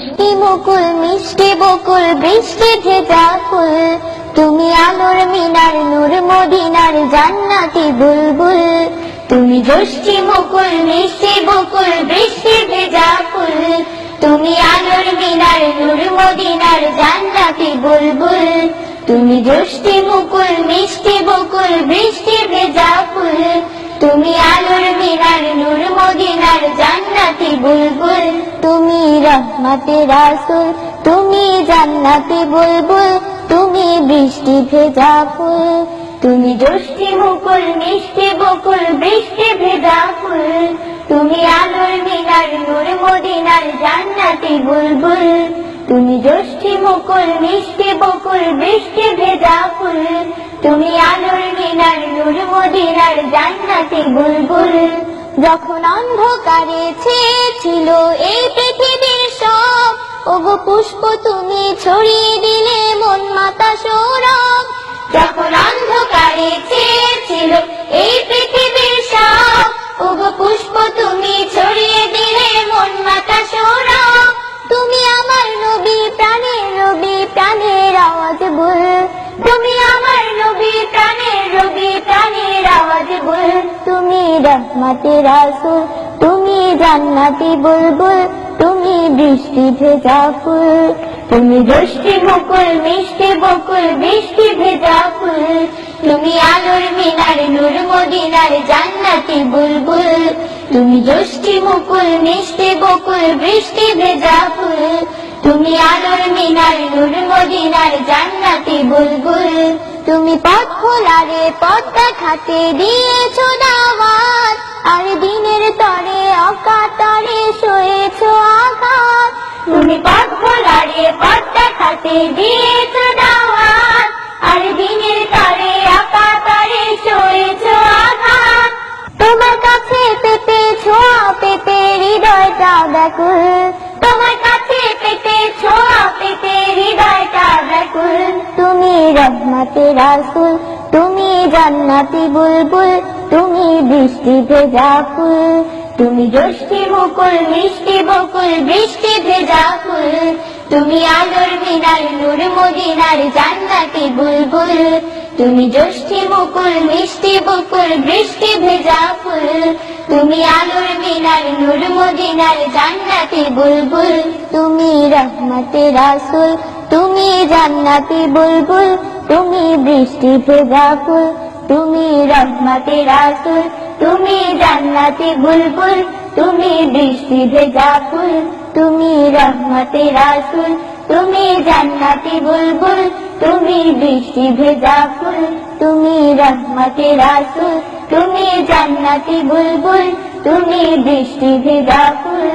জোষ্ঠী মুকুল মিষ্টি বকুল বৃষ্টি ভেজা ফুল, তুমি আলোর মিনার নূর মদিনার জান্নাতি বুলবুল। তুমি জোষ্ঠী মুকুল মিষ্টি বকুল বৃষ্টি ভেজা ফুল, তুমি আলোর মিনার নূর মদিনার জান্নাতি বুলবুল। তুমি জোষ্ঠী মুকুল মিষ্টি বকুল বৃষ্টি ভেজা ফুল, তুমি আলোর মিনার নূর মদিনার জান্নাতি বুলবুল। তুমি রহমতে রাসূল, তুমি জান্নাতি বুলবুল, তুমি বৃষ্টি ভেজা ফুল। তুমি জোষ্ঠী মুকুল মিষ্টি বকুল বৃষ্টি ভেজা ফুল, তুমি আলোর মিনার নূর মদিনার জান্নাতি বুলবুল। তুমি জোষ্ঠী মুকুল মিষ্টি বকুল বৃষ্টি ভেজা ফুল, তুমি আলোর মিনার নূর মদিনার জান্নাতি বুলবুল। যখন অন্ধকারে ছেয়েছিল এই পৃথিবীর সব, ওগো পুষ্প তুমি ছড়িয়ে দিলে মন মাতা সৌরভ। যখন অন্ধকারে ছেয়েছিল এই পৃথিবীর সব, ওগো পুষ্প তুমি ছড়িয়ে দিলে মন মাতা সৌরভ। তুমি আমার নবী প্রাণের রবি, প্রাণের আওয়াজ বল। তুমি আমার নবী প্রাণের রবি, প্রাণের আওয়াজ বল। তুমি রহমতে রাসূল, তুমি জান্নাতি বুলবুল, তুমি বৃষ্টি ভেজা ফুল। তুমি জোষ্ঠী মুকুল মিষ্টি বকুল বৃষ্টি ভেজা ফুল, তুমি আলোর মিনার নূর মদিনার জান্নাতি বুলবুল। তুমি জোষ্ঠী মুকুল মিষ্টি বকুল বৃষ্টি ভেজা ফুল, তুমি আলোর মিনার নূর মদিনার জান্নাতি বুলবুল। তুমি পথ খোলারে পথ দেখাতে দিয়েছো দাওয়াত, আর দিনের তরে অকাতরে সয়েছো আঘাত। তুমি পথ খোলারে পথ দেখাতে দিয়েছো দাওয়াত, আর দিনের তরে অকাতরে সয়েছো আঘাত। তোমার কাছে পেতে ছোঁয়া পেতে হৃদয়টা ব্যাকুল, তোমার কাছে পেতে ছোঁয়া পেতে হৃদয়টা ব্যাকুল। তুমি রহমতে রাসূল, তুমি জান্নাতি বুলবুল, তুমি বৃষ্টি ভেজা ফুল। তুমি জোষ্ঠী মুকুল মিষ্টি বকুল বৃষ্টি ভেজা ফুল, তুমি আলোর মিনার নূর মদিনার জান্নাতি বুলবুল। তুমি জোষ্ঠী মুকুল মিষ্টি বকুল বৃষ্টি ভেজা ফুল, তুমি আলোর মিনার নূর মদিনার জান্নাতি বুলবুল। তুমি রহমতে রাসূল, তুমি জান্নাতি বুলবুল, তুমি বৃষ্টি ভেজা ফুল। তুমি রহমতে রাসূল, তুমি জান্নাতি বুলবুল, তুমি বৃষ্টি ভেজা ফুল। তুমি রহমতে রাসূল, তুমি জান্নাতি বুলবুল, তুমি বৃষ্টি ভেজা ফুল। তুমি রহমতে রাসূল, তুমি জান্নাতি বুলবুল, তুমি বৃষ্টি ভেজা ফুল।